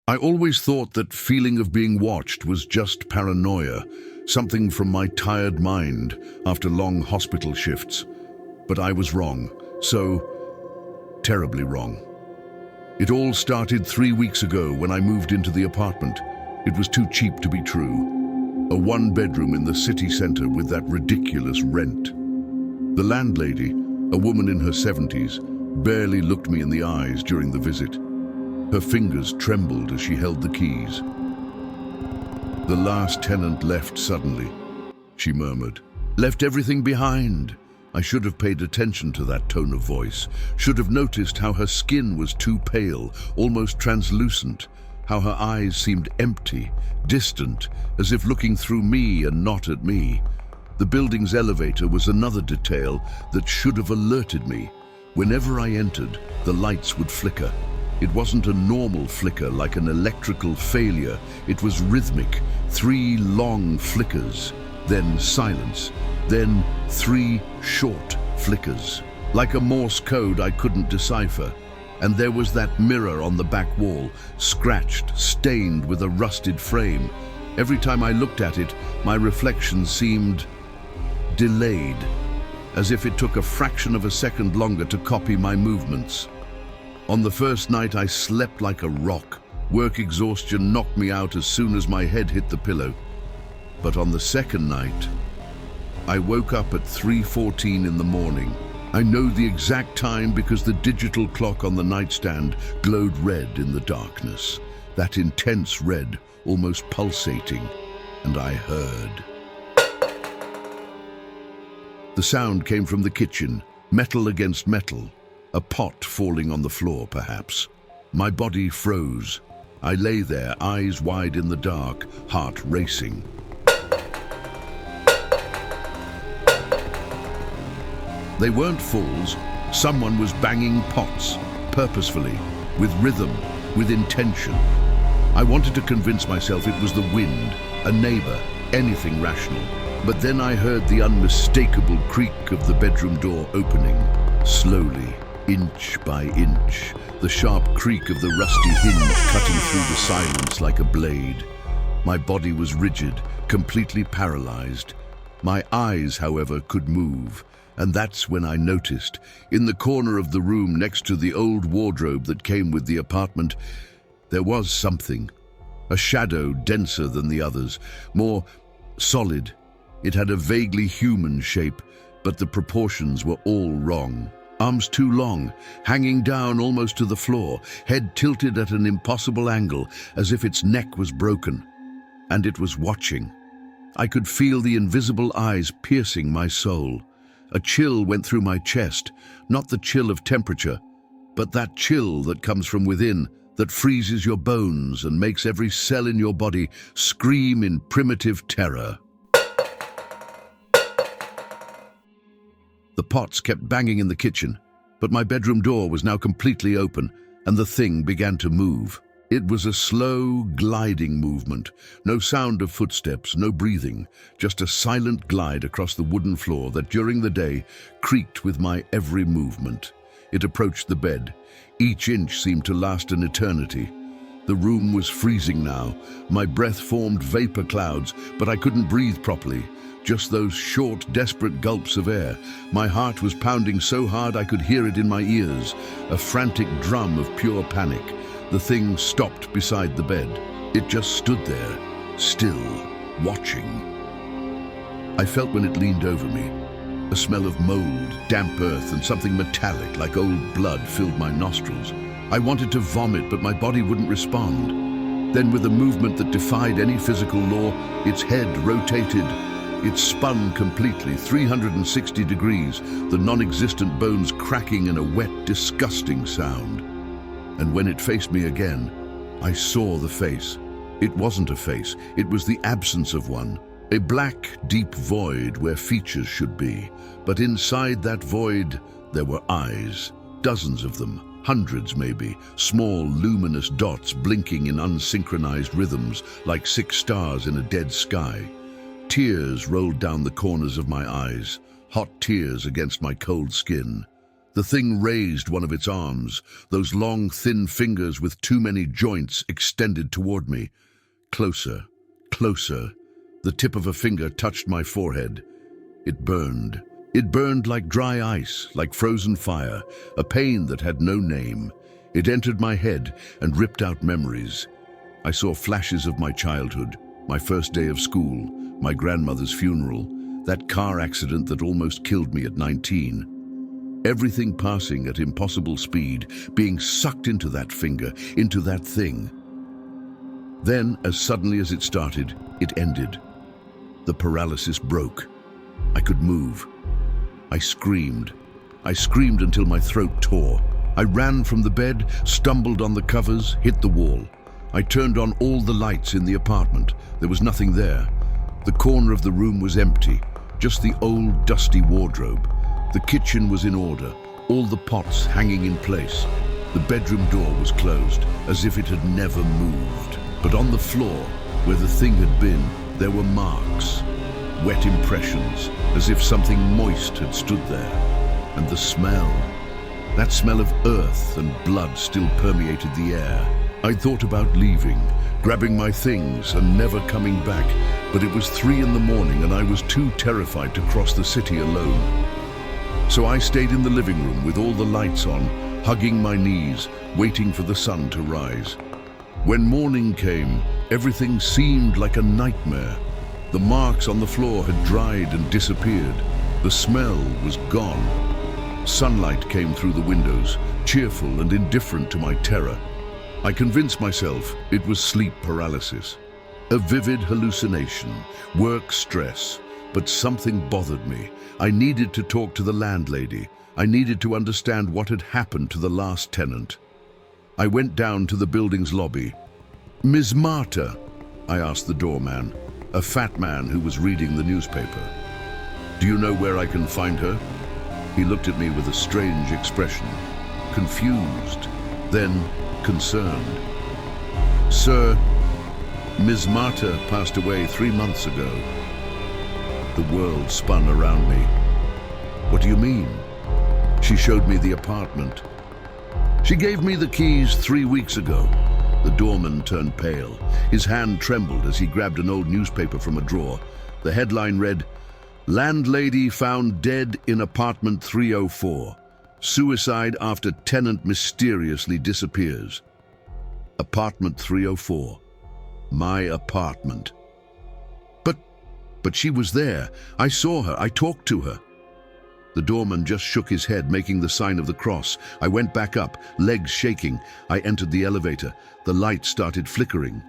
I always thought that feeling of being watched was just paranoia, something from my tired mind after long hospital shifts. But I was wrong, so terribly wrong. It all started 3 weeks ago when I moved into the apartment. It was too cheap to be true. A one-bedroom in the city center with that ridiculous rent. The landlady, a woman in her 70s, barely looked me in the eyes during the visit. Her fingers trembled as she held the keys. "The last tenant left suddenly," she murmured. "Left everything behind." I should have paid attention to that tone of voice, should have noticed how her skin was too pale, almost translucent, how her eyes seemed empty, distant, as if looking through me and not at me. The building's elevator was another detail that should have alerted me. Whenever I entered, the lights would flicker. It wasn't a normal flicker like an electrical failure. It was rhythmic, 3 long flickers, then silence, then 3 short flickers. Like a Morse code I couldn't decipher. And there was that mirror on the back wall, scratched, stained with a rusted frame. Every time I looked at it, my reflection seemed delayed, as if it took a fraction of a second longer to copy my movements. On the first night, I slept like a rock. Work exhaustion knocked me out as soon as my head hit the pillow. But on the second night, I woke up at 3:14 in the morning. I know the exact time because the digital clock on the nightstand glowed red in the darkness. That intense red, almost pulsating, and I heard. The sound came from the kitchen, metal against metal. A pot falling on the floor, perhaps. My body froze. I lay there, eyes wide in the dark, heart racing. They weren't falls. Someone was banging pots, purposefully, with rhythm, with intention. I wanted to convince myself it was the wind, a neighbor, anything rational. But then I heard the unmistakable creak of the bedroom door opening, slowly. Inch by inch, the sharp creak of the rusty hinge cutting through the silence like a blade. My body was rigid, completely paralyzed. My eyes, however, could move, and that's when I noticed, in the corner of the room next to the old wardrobe that came with the apartment, there was something. A shadow denser than the others, more solid. It had a vaguely human shape, but the proportions were all wrong. Arms too long, hanging down almost to the floor, head tilted at an impossible angle, as if its neck was broken. And it was watching. I could feel the invisible eyes piercing my soul. A chill went through my chest, not the chill of temperature, but that chill that comes from within, that freezes your bones and makes every cell in your body scream in primitive terror. The pots kept banging in the kitchen, but my bedroom door was now completely open, and the thing began to move. It was a slow, gliding movement. No sound of footsteps, no breathing, just a silent glide across the wooden floor that during the day creaked with my every movement. It approached the bed. Each inch seemed to last an eternity. The room was freezing now. My breath formed vapor clouds, but I couldn't breathe properly. Just those short, desperate gulps of air. My heart was pounding so hard I could hear it in my ears, a frantic drum of pure panic. The thing stopped beside the bed. It just stood there, still, watching. I felt when it leaned over me. A smell of mold, damp earth, and something metallic like old blood filled my nostrils. I wanted to vomit, but my body wouldn't respond. Then, with a movement that defied any physical law, its head rotated. It spun completely, 360 degrees, the non-existent bones cracking in a wet, disgusting sound. And when it faced me again, I saw the face. It wasn't a face, it was the absence of one. A black, deep void where features should be. But inside that void, there were eyes, dozens of them, hundreds maybe, small, luminous dots blinking in unsynchronized rhythms like 6 stars in a dead sky. Tears rolled down the corners of my eyes, hot tears against my cold skin. The thing raised one of its arms, those long, thin fingers with too many joints extended toward me. Closer, closer. The tip of a finger touched my forehead. It burned. It burned like dry ice, like frozen fire, a pain that had no name. It entered my head and ripped out memories. I saw flashes of my childhood, my first day of school, my grandmother's funeral, that car accident that almost killed me at 19. Everything passing at impossible speed, being sucked into that finger, into that thing. Then, as suddenly as it started, it ended. The paralysis broke. I could move. I screamed. I screamed until my throat tore. I ran from the bed, stumbled on the covers, hit the wall. I turned on all the lights in the apartment. There was nothing there. The corner of the room was empty, just the old, dusty wardrobe. The kitchen was in order, all the pots hanging in place. The bedroom door was closed, as if it had never moved. But on the floor, where the thing had been, there were marks, wet impressions, as if something moist had stood there. And the smell, that smell of earth and blood still permeated the air. I thought about leaving, grabbing my things and never coming back, but it was 3 in the morning and I was too terrified to cross the city alone. So I stayed in the living room with all the lights on, hugging my knees, waiting for the sun to rise. When morning came, everything seemed like a nightmare. The marks on the floor had dried and disappeared. The smell was gone. Sunlight came through the windows, cheerful and indifferent to my terror. I convinced myself it was sleep paralysis, a vivid hallucination, work stress, but something bothered me. I needed to talk to the landlady. I needed to understand what had happened to the last tenant. I went down to the building's lobby. "Ms. Marta?" I asked the doorman, a fat man who was reading the newspaper. "Do you know where I can find her?" He looked at me with a strange expression, confused, then concerned. "Sir, Ms. Marta passed away 3 months ago." The world spun around me. "What do you mean?" She showed me the apartment. "She gave me the keys 3 weeks ago." The doorman turned pale. His hand trembled as he grabbed an old newspaper from a drawer. The headline read, "Landlady found dead in apartment 304. Suicide after tenant mysteriously disappears." Apartment 304. My apartment. But she was there. I saw her. I talked to her. The doorman just shook his head, making the sign of the cross. I went back up, legs shaking. I entered the elevator. The light started flickering.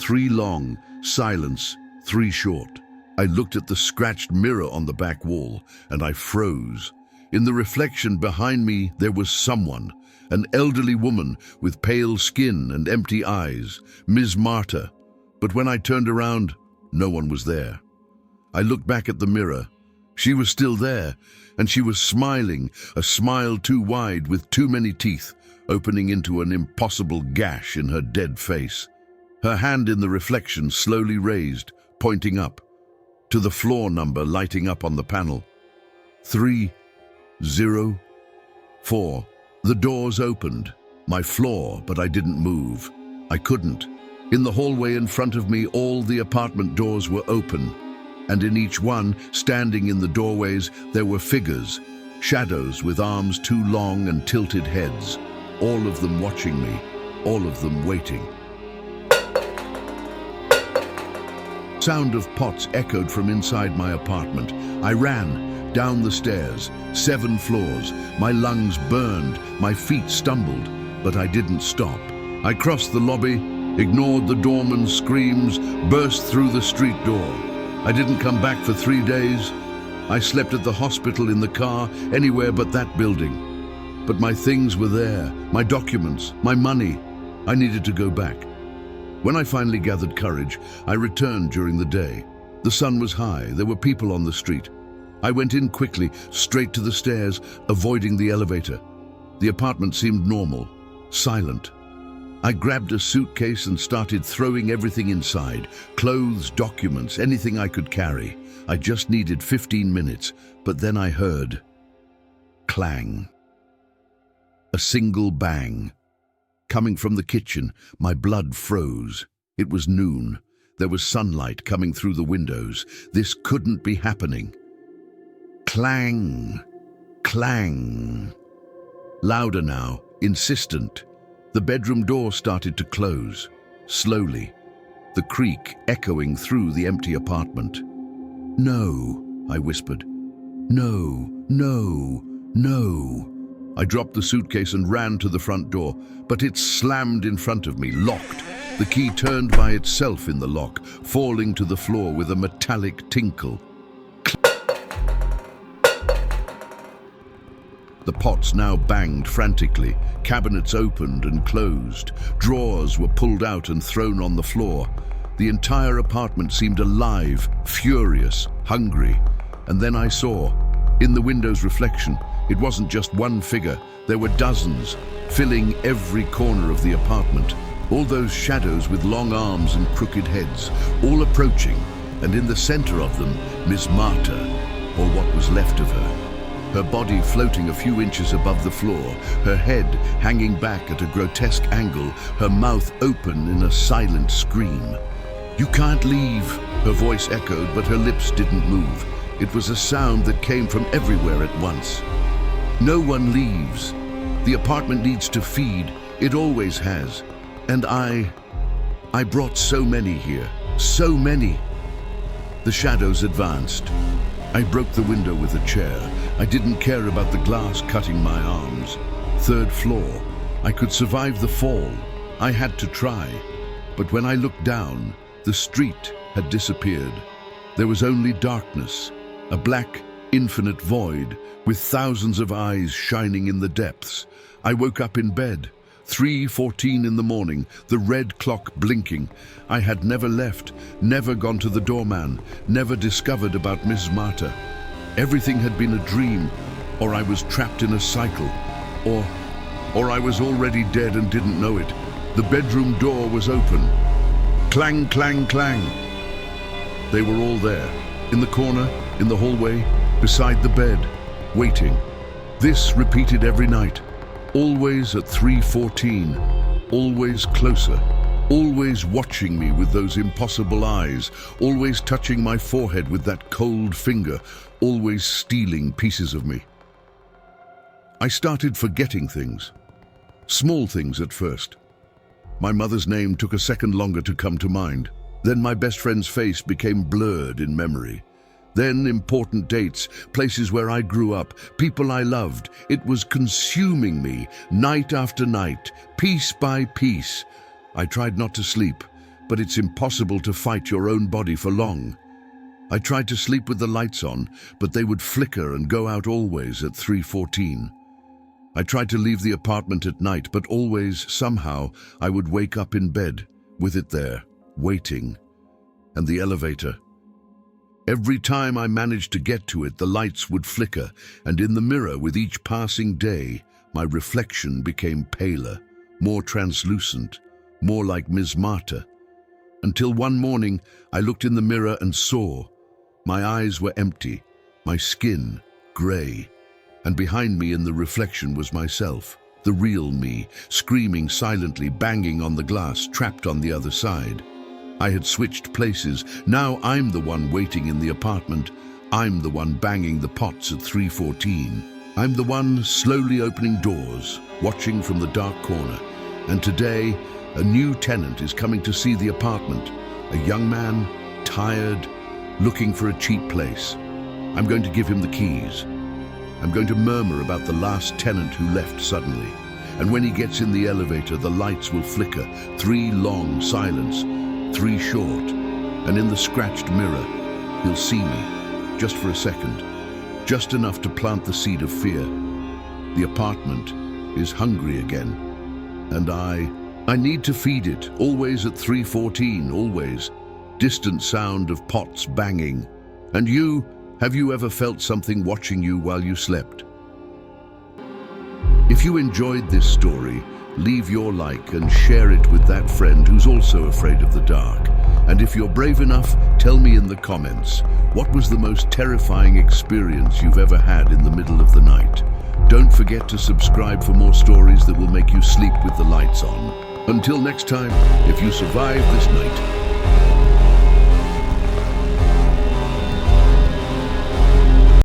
3 long, silence, 3 short. I looked at the scratched mirror on the back wall, and I froze. In the reflection behind me, there was someone, an elderly woman with pale skin and empty eyes, Ms. Marta. But when I turned around, no one was there. I looked back at the mirror. She was still there, and she was smiling, a smile too wide with too many teeth, opening into an impossible gash in her dead face. Her hand in the reflection slowly raised, pointing up, to the floor number lighting up on the panel. 304. The doors opened. My floor, but I didn't move. I couldn't. In the hallway in front of me, all the apartment doors were open. And in each one, standing in the doorways, there were figures, shadows with arms too long and tilted heads, all of them watching me, all of them waiting. Sound of pots echoed from inside my apartment. I ran down the stairs, 7 floors. My lungs burned, my feet stumbled, but I didn't stop. I crossed the lobby, ignored the doorman's screams, burst through the street door. I didn't come back for 3 days. I slept at the hospital, in the car, anywhere but that building. But my things were there, my documents, my money. I needed to go back. When I finally gathered courage, I returned during the day. The sun was high, there were people on the street. I went in quickly, straight to the stairs, avoiding the elevator. The apartment seemed normal, silent. I grabbed a suitcase and started throwing everything inside, clothes, documents, anything I could carry. I just needed 15 minutes, but then I heard clang. A single bang. Coming from the kitchen, my blood froze. It was noon. There was sunlight coming through the windows. This couldn't be happening. Clang, clang. Louder now, insistent. The bedroom door started to close, slowly, the creak echoing through the empty apartment. "No," I whispered. "No, no, no." I dropped the suitcase and ran to the front door, but it slammed in front of me, locked. The key turned by itself in the lock, falling to the floor with a metallic tinkle. The pots now banged frantically. Cabinets opened and closed. Drawers were pulled out and thrown on the floor. The entire apartment seemed alive, furious, hungry. And then I saw, in the window's reflection, it wasn't just one figure. There were dozens, filling every corner of the apartment. All those shadows with long arms and crooked heads, all approaching, and in the center of them, Miss Marta, or what was left of her. Her body floating a few inches above the floor, her head hanging back at a grotesque angle, her mouth open in a silent scream. "You can't leave," her voice echoed, but her lips didn't move. It was a sound that came from everywhere at once. "No one leaves. The apartment needs to feed. It always has. And I brought so many here. So many." The shadows advanced. I broke the window with a chair. I didn't care about the glass cutting my arms. 3rd floor. I could survive the fall. I had to try. But when I looked down, the street had disappeared. There was only darkness, a black, infinite void, with thousands of eyes shining in the depths. I woke up in bed, 3:14 in the morning, the red clock blinking. I had never left, never gone to the doorman, never discovered about Miss Marta. Everything had been a dream, or I was trapped in a cycle, or I was already dead and didn't know it. The bedroom door was open. Clang, clang, clang. They were all there, in the corner, in the hallway, beside the bed, waiting. This repeated every night, always at 3:14, always closer, always watching me with those impossible eyes, always touching my forehead with that cold finger, always stealing pieces of me. I started forgetting things, small things at first. My mother's name took a second longer to come to mind. Then my best friend's face became blurred in memory. Then important dates, places where I grew up, people I loved. It was consuming me, night after night, piece by piece. I tried not to sleep, but it's impossible to fight your own body for long. I tried to sleep with the lights on, but they would flicker and go out always at 3:14. I tried to leave the apartment at night, but always, somehow, I would wake up in bed, with it there, waiting. And the elevator. Every time I managed to get to it, the lights would flicker, and in the mirror, with each passing day, my reflection became paler, more translucent, more like Ms. Marta. Until one morning, I looked in the mirror and saw. My eyes were empty, my skin grey, and behind me in the reflection was myself, the real me, screaming silently, banging on the glass, trapped on the other side. I had switched places. Now I'm the one waiting in the apartment. I'm the one banging the pots at 3:14. I'm the one slowly opening doors, watching from the dark corner. And today, a new tenant is coming to see the apartment. A young man, tired, looking for a cheap place. I'm going to give him the keys. I'm going to murmur about the last tenant who left suddenly. And when he gets in the elevator, the lights will flicker. 3 long silence, 3 short. And in the scratched mirror, he'll see me, just for a second. Just enough to plant the seed of fear. The apartment is hungry again. And I need to feed it, always at 3:14, always. Distant sound of pots banging. And you, have you ever felt something watching you while you slept? If you enjoyed this story, leave your like and share it with that friend who's also afraid of the dark. And if you're brave enough, tell me in the comments, what was the most terrifying experience you've ever had in the middle of the night? Don't forget to subscribe for more stories that will make you sleep with the lights on. Until next time, if you survive this night,